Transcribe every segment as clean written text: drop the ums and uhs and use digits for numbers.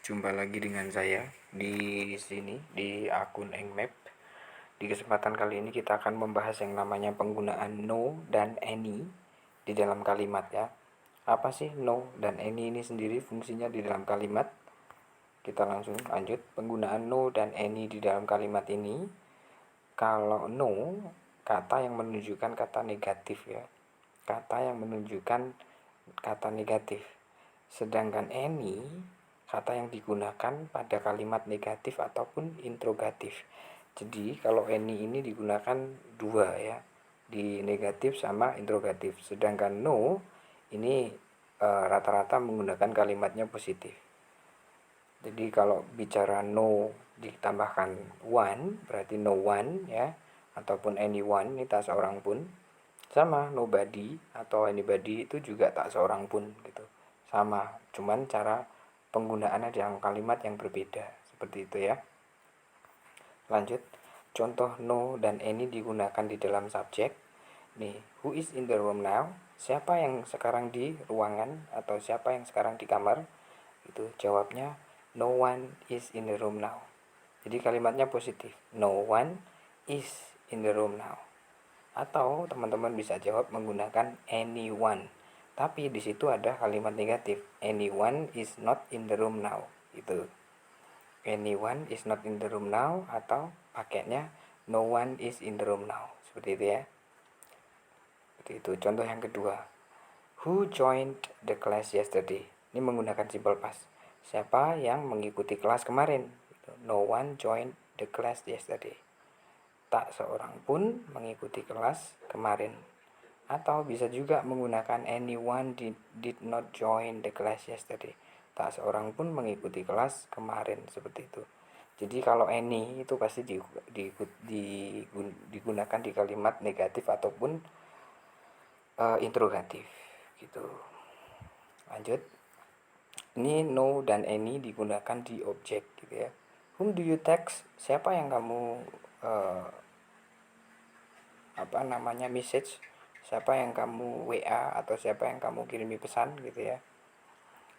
jumpa lagi dengan saya di sini di akun Engmap. Di kesempatan kali ini kita akan membahas yang namanya penggunaan no dan any di dalam kalimat ya. Apa sih no dan any ini sendiri fungsinya di dalam kalimat? Kita langsung lanjut. Penggunaan no dan any di dalam kalimat ini, kalau no, kata yang menunjukkan kata negatif ya. Kata yang menunjukkan kata negatif. Sedangkan any kata yang digunakan pada kalimat negatif ataupun interrogatif. Jadi kalau any ini digunakan dua ya, di negatif sama interrogatif. Sedangkan no ini rata-rata menggunakan kalimatnya positif. Jadi kalau bicara no ditambahkan one berarti no one ya, ataupun anyone ini tak seorang pun. Sama nobody atau anybody itu juga tak seorang pun gitu. Sama, cuman cara penggunaannya dalam kalimat yang berbeda. Seperti itu ya. Lanjut. Contoh no dan any digunakan di dalam subjek. Nih, who is in the room now? Siapa yang sekarang di ruangan atau siapa yang sekarang di kamar? Itu jawabnya no one is in the room now. Jadi kalimatnya positif. No one is in the room now. Atau teman-teman bisa jawab menggunakan anyone. Tapi di situ ada kalimat negatif. Anyone is not in the room now. Itu. Anyone is not in the room now atau pakainya no one is in the room now. Seperti itu ya. Seperti itu. Contoh yang kedua. Who joined the class yesterday? Ini menggunakan simple past. Siapa yang mengikuti kelas kemarin? No one joined the class yesterday. Tak seorang pun mengikuti kelas kemarin. Atau bisa juga menggunakan anyone did not join the class yesterday. Tak seorang pun mengikuti kelas kemarin, seperti itu. Jadi kalau any itu pasti digunakan di kalimat negatif ataupun interrogatif gitu. Lanjut. Ini no dan any digunakan di objek gitu ya. Whom do you text? Siapa yang kamu message? Siapa yang kamu WA atau siapa yang kamu kirimi pesan gitu ya.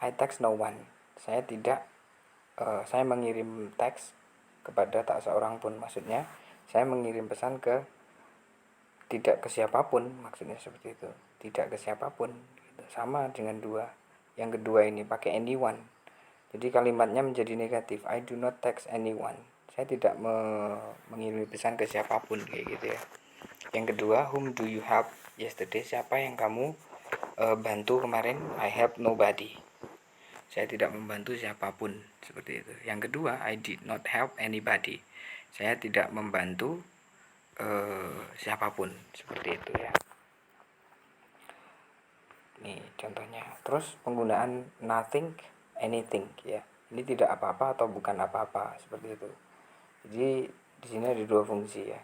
I text no one. Saya mengirim teks kepada tak seorang pun. Maksudnya saya mengirim pesan tidak ke siapapun, maksudnya seperti itu. Tidak ke siapapun gitu. Sama dengan dua. Yang kedua ini pakai anyone. Jadi kalimatnya menjadi negatif. I do not text anyone. Saya tidak mengirim pesan ke siapapun kayak gitu ya. Yang kedua, whom do you help yesterday? Siapa yang kamu bantu kemarin? I help nobody. Saya tidak membantu siapapun, seperti itu. Yang kedua, I did not help anybody. Saya tidak membantu siapapun, seperti itu ya. Nih contohnya. Terus penggunaan nothing, anything ya. Ini tidak apa-apa atau bukan apa-apa, seperti itu. Jadi di sini ada dua fungsi ya.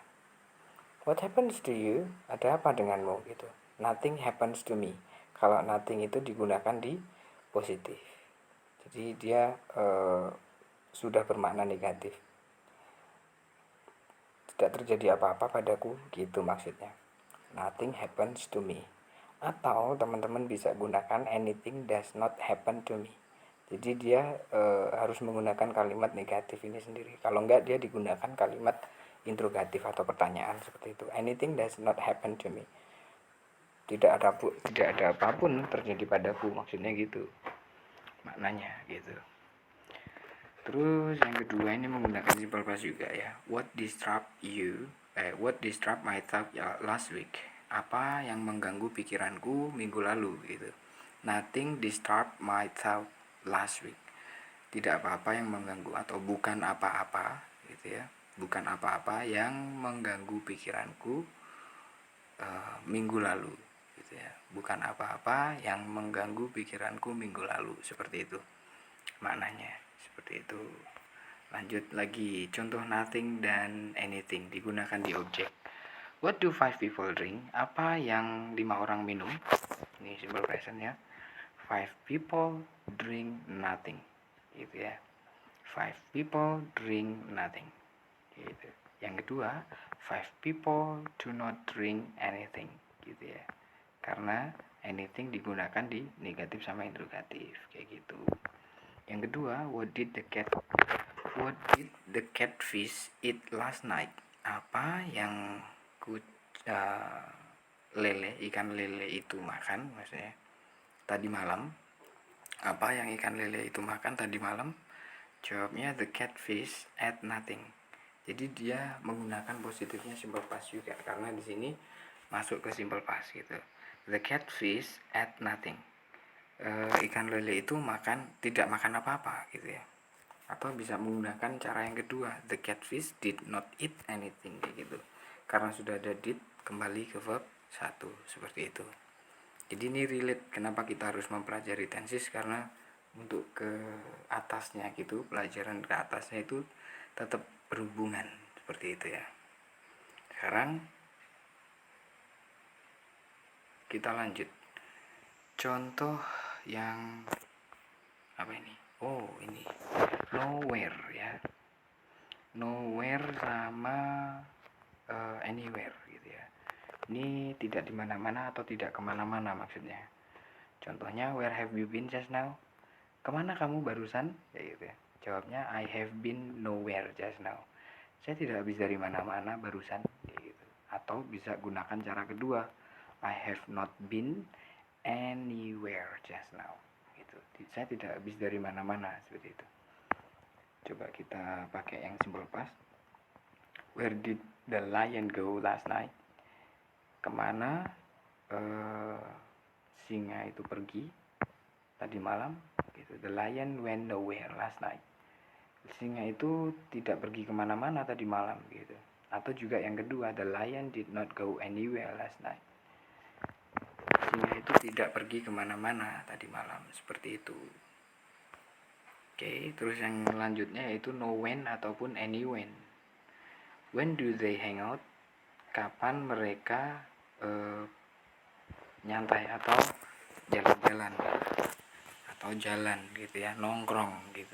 What happens to you? Ada apa denganmu gitu. Nothing happens to me. Kalau nothing itu digunakan di positif. Jadi dia sudah bermakna negatif. Tidak terjadi apa-apa padaku gitu maksudnya. Nothing happens to me. Atau teman-teman bisa gunakan anything does not happen to me. Jadi dia harus menggunakan kalimat negatif ini sendiri. Kalau enggak dia digunakan kalimat interrogatif atau pertanyaan seperti itu. Anything does not happen to me. Tidak ada apapun terjadi padaku, maksudnya gitu. Maknanya gitu. Terus yang kedua ini menggunakan simple past juga ya. What disturbed my thought last week? Apa yang mengganggu pikiranku minggu lalu gitu. Nothing disturbed my thought last week. Tidak apa-apa yang mengganggu atau bukan apa-apa gitu ya. Bukan apa-apa yang mengganggu pikiranku minggu lalu gitu ya. Bukan apa-apa yang mengganggu pikiranku minggu lalu, seperti itu maknanya, seperti itu. Lanjut lagi, contoh nothing dan anything digunakan di objek. What do 5 people drink? Apa yang 5 orang minum? Ini simple present ya. 5 people drink nothing gitu ya. 5 people drink nothing gitu. Yang kedua, 5 people do not drink anything gitu ya. Karena anything digunakan di negatif sama interrogatif kayak gitu. Yang Yang kedua, what did the catfish eat last night? Apa yang ikan lele itu makan, maksudnya tadi malam. Apa yang ikan lele itu makan tadi malam? Jawabnya the catfish ate nothing. Jadi dia menggunakan positifnya simple past juga, karena di sini masuk ke simple past gitu. The catfish ate nothing. Ikan lele itu tidak makan apa-apa gitu ya. Atau bisa menggunakan cara yang kedua, the catfish did not eat anything kayak gitu. Karena sudah ada did, kembali ke verb 1 seperti itu. Jadi ini relate kenapa kita harus mempelajari tenses, karena untuk ke atasnya gitu, pelajaran ke atasnya itu tetap berhubungan seperti itu ya. Sekarang kita lanjut. Contoh yang apa ini? Oh, ini nowhere ya. Nowhere sama anywhere gitu ya. Ini tidak di mana-mana atau tidak kemana-mana maksudnya. Contohnya, where have you been just now? Kemana kamu barusan? Ya gitu ya. Jawabnya, I have been nowhere just now. Saya tidak habis dari mana-mana barusan. Ya gitu. Atau bisa gunakan cara kedua, I have not been anywhere just now. Gitu. Saya tidak habis dari mana-mana seperti itu. Coba kita pakai yang simple past. Where did the lion go last night? Kemana singa itu pergi tadi malam gitu. The lion went nowhere last night. Singa itu tidak pergi kemana-mana tadi malam gitu. Atau juga yang kedua, the lion did not go anywhere last night. Singa itu tidak pergi kemana-mana tadi malam, seperti itu. Oke, terus yang selanjutnya yaitu no when ataupun any when. When do they hang out? Kapan mereka nyantai atau jalan-jalan atau jalan gitu ya, nongkrong gitu.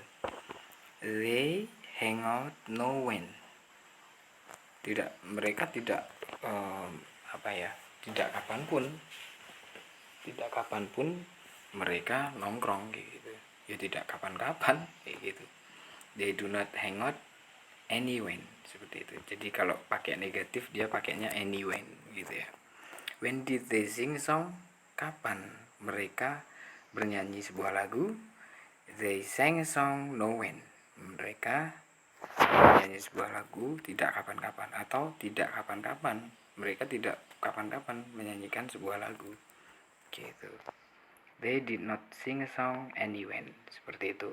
They hang out no when. Mereka tidak tidak kapanpun mereka nongkrong gitu. Ya tidak kapan-kapan kayak gitu. They do not hang out any when, seperti itu. Jadi kalau pakai negatif dia pakainya any when gitu ya. When did they sing song? Kapan mereka bernyanyi sebuah lagu? They sang a song no when. Mereka bernyanyi sebuah lagu tidak kapan-kapan, atau tidak kapan-kapan. Mereka tidak kapan-kapan menyanyikan sebuah lagu. Gitu. They did not sing a song any when. Seperti itu.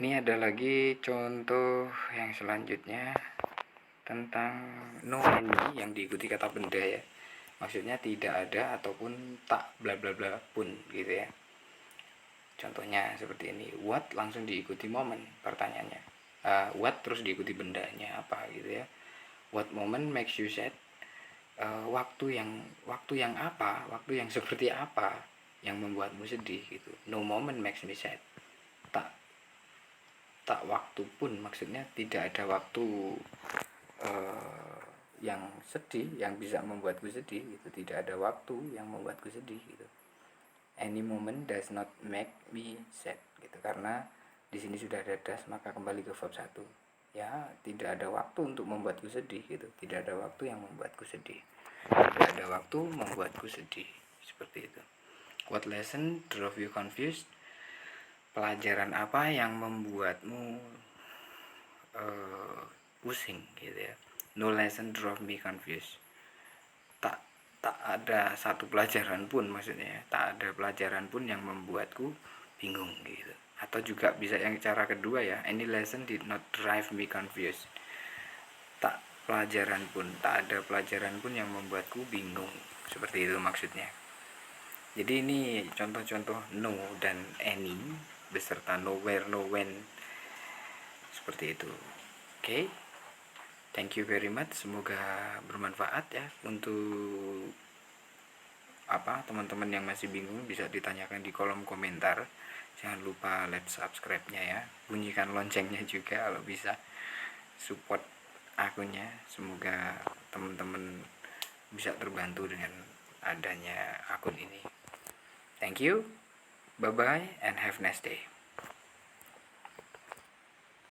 Ini ada lagi contoh yang selanjutnya tentang no any yang diikuti kata benda ya. Maksudnya tidak ada ataupun tak bla bla bla pun gitu ya. Contohnya seperti ini, what langsung diikuti momen pertanyaannya. What terus diikuti bendanya apa gitu ya. What moment makes you sad? Waktu yang apa, waktu yang seperti apa yang membuatmu sedih gitu. No moment makes me sad. Tak waktu pun, maksudnya tidak ada waktu yang sedih yang bisa membuatku sedih gitu. Tidak ada waktu yang membuatku sedih gitu. Any moment does not make me sad gitu, karena di sini sudah ada does, maka kembali ke verb 1 ya. Tidak ada waktu untuk membuatku sedih gitu. Tidak ada waktu yang membuatku sedih. Tidak ada waktu membuatku sedih, seperti itu. What lesson drove you confused? Pelajaran apa yang membuatmu pusing gitu ya. No lesson drove me confused. Tak ada satu pelajaran pun, maksudnya tak ada pelajaran pun yang membuatku bingung gitu. Atau juga bisa yang cara kedua ya, any lesson did not drive me confused. Tak ada pelajaran pun yang membuatku bingung, seperti itu maksudnya. Jadi ini contoh-contoh no dan any beserta nowhere, no when, seperti itu. Oke. Thank you very much. Semoga bermanfaat ya untuk teman-teman yang masih bingung, bisa ditanyakan di kolom komentar. Jangan lupa like, subscribe-nya ya. Bunyikan loncengnya juga kalau bisa. Support akunnya. Semoga teman-teman bisa terbantu dengan adanya akun ini. Thank you. Bye bye and have a nice day.